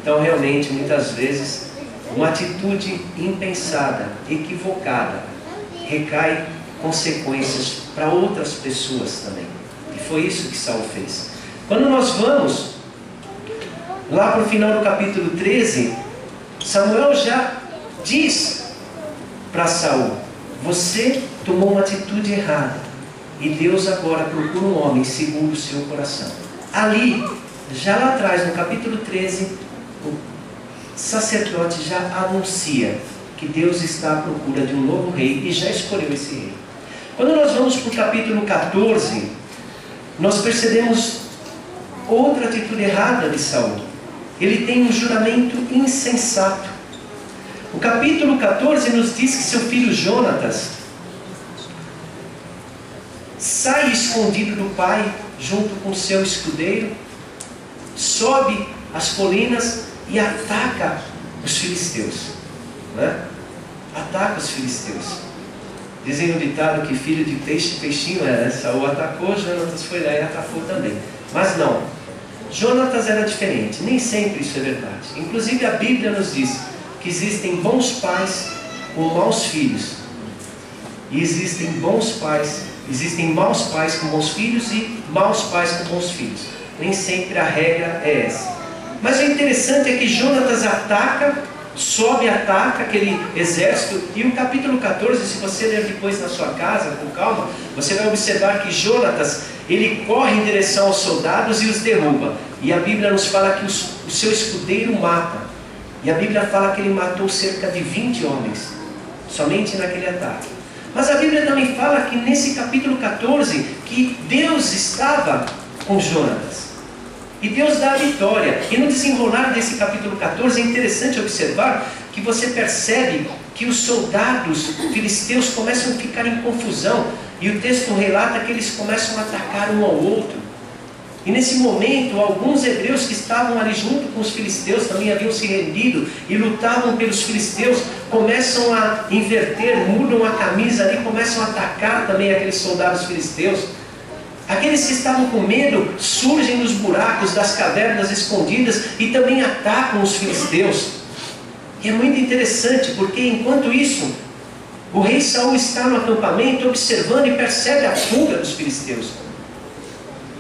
Então realmente, muitas vezes, uma atitude impensada, equivocada, recai consequências para outras pessoas também. E foi isso que Saul fez. Quando nós vamos lá para o final do capítulo 13, Samuel já diz para Saul: você tomou uma atitude errada, e Deus agora procura um homem segundo o seu coração. Ali, já lá atrás, no capítulo 13, o sacerdote já anuncia que Deus está à procura de um novo rei e já escolheu esse rei. Quando nós vamos para o capítulo 14, nós percebemos outra atitude errada de Saul. Ele tem um juramento insensato. O capítulo 14 nos diz que seu filho Jonatas sai escondido do pai junto com seu escudeiro, sobe as colinas e ataca os filisteus, né? Ataca os filisteus. Dizem no ditado que filho de peixe, peixinho era. Saul atacou, Jonatas foi lá e atacou também. Mas não, Jonatas era diferente. Nem sempre isso é verdade. Inclusive a Bíblia nos diz que existem bons pais com maus filhos, e existem bons pais, existem maus pais com bons filhos e maus pais com bons filhos. Nem sempre a regra é essa. Mas o interessante é que Jonatas ataca, sobe e ataca aquele exército. E o capítulo 14, se você ler depois na sua casa com calma, você vai observar que Jonatas, ele corre em direção aos soldados e os derruba. E a Bíblia nos fala que o seu escudeiro mata. E a Bíblia fala que ele matou cerca de 20 homens, somente naquele ataque. Mas a Bíblia também fala que nesse capítulo 14, que Deus estava com Jonatas. E Deus dá a vitória. E no desenrolar desse capítulo 14 é interessante observar que você percebe que os soldados filisteus começam a ficar em confusão. E o texto relata que eles começam a atacar um ao outro. E nesse momento, alguns hebreus que estavam ali junto com os filisteus, também haviam se rendido e lutavam pelos filisteus, começam a inverter, mudam a camisa ali, começam a atacar também aqueles soldados filisteus. Aqueles que estavam com medo surgem dos buracos, das cavernas escondidas e também atacam os filisteus. E é muito interessante, porque enquanto isso, o rei Saul está no acampamento observando e percebe a fuga dos filisteus.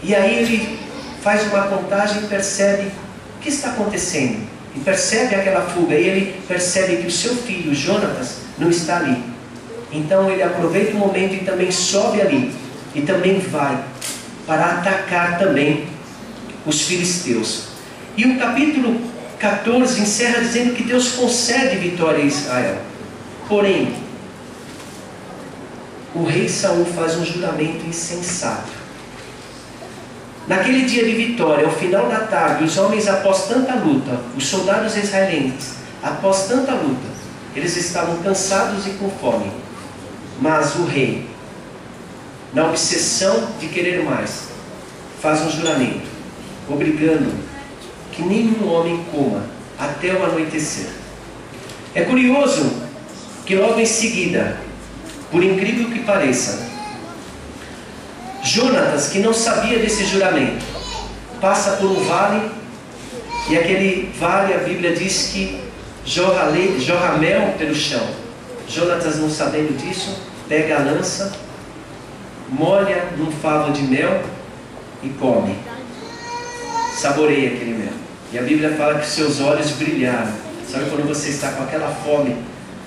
E aí ele faz uma contagem e percebe o que está acontecendo. E percebe aquela fuga, e ele percebe que o seu filho, Jonatas, não está ali. Então ele aproveita o momento e também sobe ali. E também vai para atacar também os filisteus. E o capítulo 14 encerra dizendo que Deus concede vitória a Israel. Porém, o rei Saul faz um juramento insensato. Naquele dia de vitória, ao final da tarde, os homens, após tanta luta, os soldados israelenses, após tanta luta, eles estavam cansados e com fome. Mas o rei, na obsessão de querer mais, faz um juramento, obrigando que nenhum homem coma até o anoitecer. É curioso que logo em seguida, por incrível que pareça, Jonatas, que não sabia desse juramento, passa por um vale, e aquele vale, a Bíblia diz que jorra mel pelo chão. Jonatas, não sabendo disso, pega a lança, molha num favo de mel e come. Saboreia aquele mel. E a Bíblia fala que seus olhos brilharam. Sabe quando você está com aquela fome,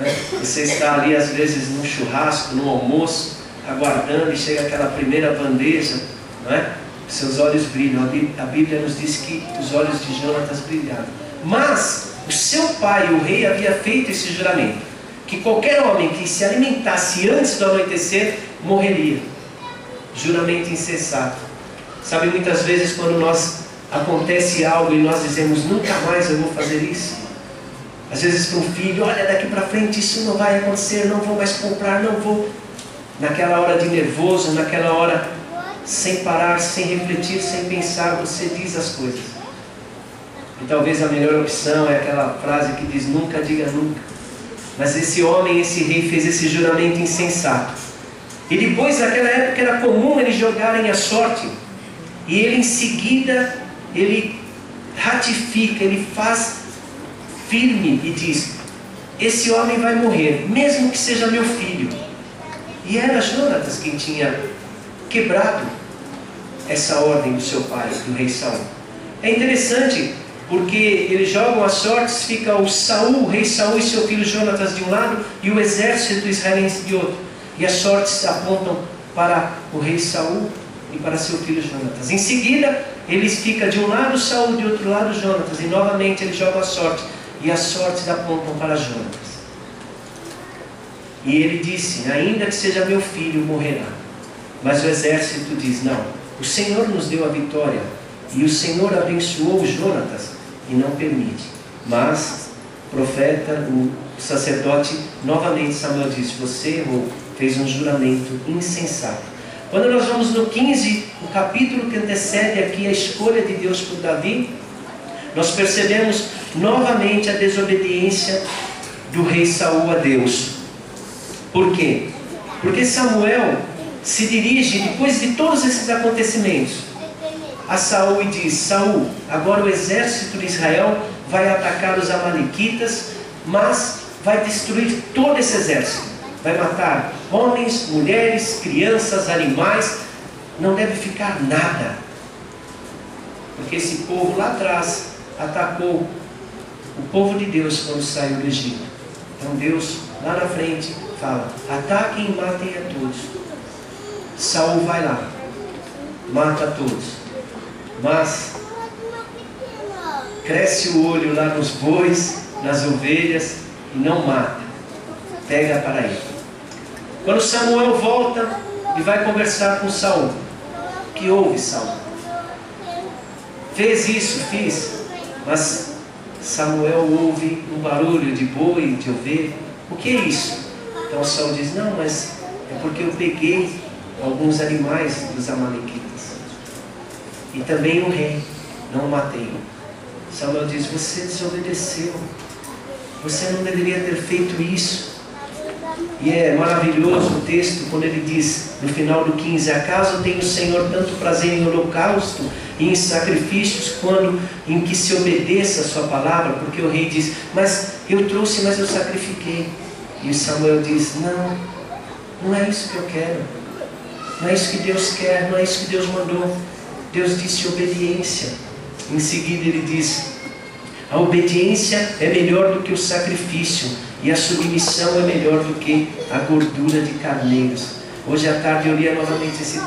né? Você está ali às vezes num churrasco, num almoço, aguardando, e chega aquela primeira bandeja, não é? Seus olhos brilham. A Bíblia nos diz que os olhos de Jonatas brilharam. Mas o seu pai, o rei, havia feito esse juramento, que qualquer homem que se alimentasse antes do anoitecer morreria. Juramento insensato. Sabe, muitas vezes quando acontece algo e nós dizemos, nunca mais eu vou fazer isso. Às vezes para um filho, olha, daqui para frente isso não vai acontecer, não vou mais comprar, não vou. Naquela hora de nervoso, naquela hora sem parar, sem refletir, sem pensar, você diz as coisas. E talvez a melhor opção é aquela frase que diz, nunca diga nunca. Mas esse homem, esse rei, fez esse juramento insensato. E depois, naquela época, era comum eles jogarem a sorte. E ele, em seguida, ele ratifica, ele faz firme e diz: esse homem vai morrer, mesmo que seja meu filho. E era Jonatas quem tinha quebrado essa ordem do seu pai, do rei Saul. É interessante porque eles jogam as sortes, fica o rei Saul e seu filho Jonatas de um lado e o exército israelense de outro. E as sortes apontam para o rei Saul e para seu filho Jonatas. Em seguida, eles ficam de um lado Saul, de outro lado Jonatas, e novamente eles jogam a sorte, e as sortes apontam para Jonatas. E ele disse: ainda que seja meu filho, morrerá. Mas o exército diz: não, o Senhor nos deu a vitória, e o Senhor abençoou Jonatas, e não permite. Mas o profeta, o sacerdote, novamente Samuel diz: você errou, fez um juramento insensato. Quando nós vamos no 15, o capítulo que antecede aqui a escolha de Deus por Davi, nós percebemos novamente a desobediência do rei Saul a Deus. Por quê? Porque Samuel se dirige, depois de todos esses acontecimentos, a Saul e diz: Saul, agora o exército de Israel vai atacar os amalequitas, mas vai destruir todo esse exército. Vai matar homens, mulheres, crianças, animais. Não deve ficar nada. Porque esse povo lá atrás atacou o povo de Deus quando saiu do Egito. Então Deus, lá na frente, fala: ataquem e matem a todos. Saul vai lá, mata a todos. Mas cresce o olho lá nos bois, nas ovelhas, e não mata. Pega para ele. Quando Samuel volta e vai conversar com Saul: o que houve, Saul? Fez isso? Fiz. Mas Samuel ouve um barulho de boi, de ovelha. O que é isso? Então Saul diz: não, mas é porque eu peguei alguns animais dos amalequitas. E também o rei, não o matei. Samuel diz: você desobedeceu. Você não deveria ter feito isso. E é maravilhoso o texto quando ele diz, no final do 15: acaso tem o Senhor tanto prazer em holocausto e em sacrifícios, quando em que se obedeça a sua palavra? Porque o rei diz: mas eu trouxe, mas eu sacrifiquei. E Samuel diz: não, não é isso que eu quero. Não é isso que Deus quer, não é isso que Deus mandou. Deus disse obediência. Em seguida ele diz: a obediência é melhor do que o sacrifício, e a submissão é melhor do que a gordura de carneiros. Hoje à tarde eu lia novamente esse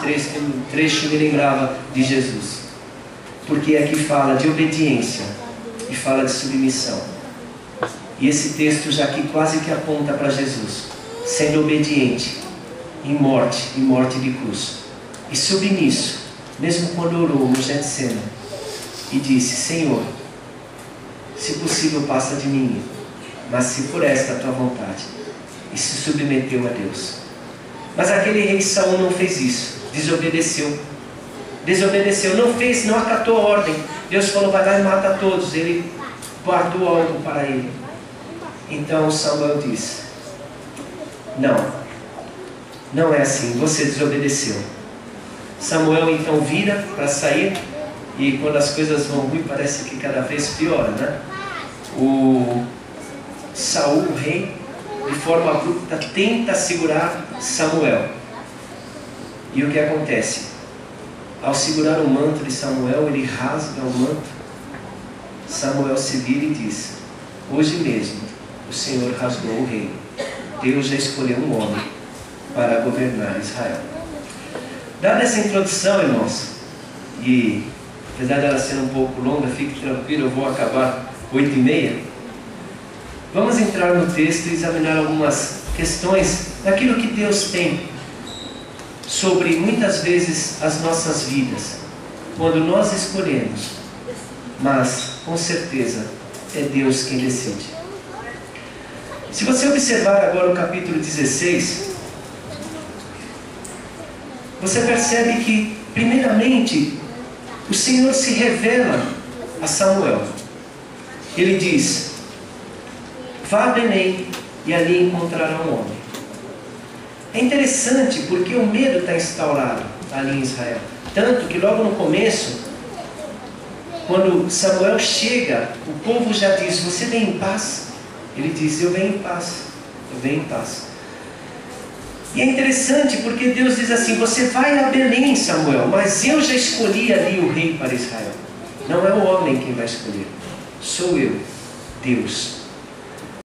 trecho que me lembrava de Jesus. Porque aqui fala de obediência e fala de submissão. E esse texto já aqui quase que aponta para Jesus, sendo obediente em morte de cruz. E submisso, mesmo quando orou no Getsemane e disse: Senhor, se possível passa de mim, mas se for esta a tua vontade. E se submeteu a Deus. Mas aquele rei Saul não fez isso. Desobedeceu, não fez, não acatou a ordem. Deus falou: vai lá e mata todos. Ele guardou algo para ele. Então Samuel disse: não é assim, você desobedeceu. Samuel então vira para sair, e quando as coisas vão ruim, parece que cada vez piora, né? O Saul, o rei, de forma abrupta tenta segurar Samuel. E o que acontece? Ao segurar o manto de Samuel, ele rasga o manto. Samuel se vira e diz: hoje mesmo o Senhor rasgou o reino. Deus já escolheu um homem para governar Israel. Dada essa introdução, irmãos, e apesar dela ser um pouco longa, fique tranquilo, eu vou acabar 8h30. Vamos entrar no texto e examinar algumas questões daquilo que Deus tem sobre, muitas vezes, as nossas vidas, quando nós escolhemos, mas com certeza é Deus quem decide. Se você observar agora o capítulo 16, você percebe que, primeiramente, o Senhor se revela a Samuel. Ele diz: vá a Belém e ali encontrará um homem. É interessante porque o medo está instaurado ali em Israel. Tanto que logo no começo, quando Samuel chega, o povo já diz: você vem em paz? Ele diz: eu venho em paz, eu venho em paz. E é interessante porque Deus diz assim: você vai a Belém, Samuel, mas eu já escolhi ali o rei para Israel. Não é o homem quem vai escolher, sou eu, Deus.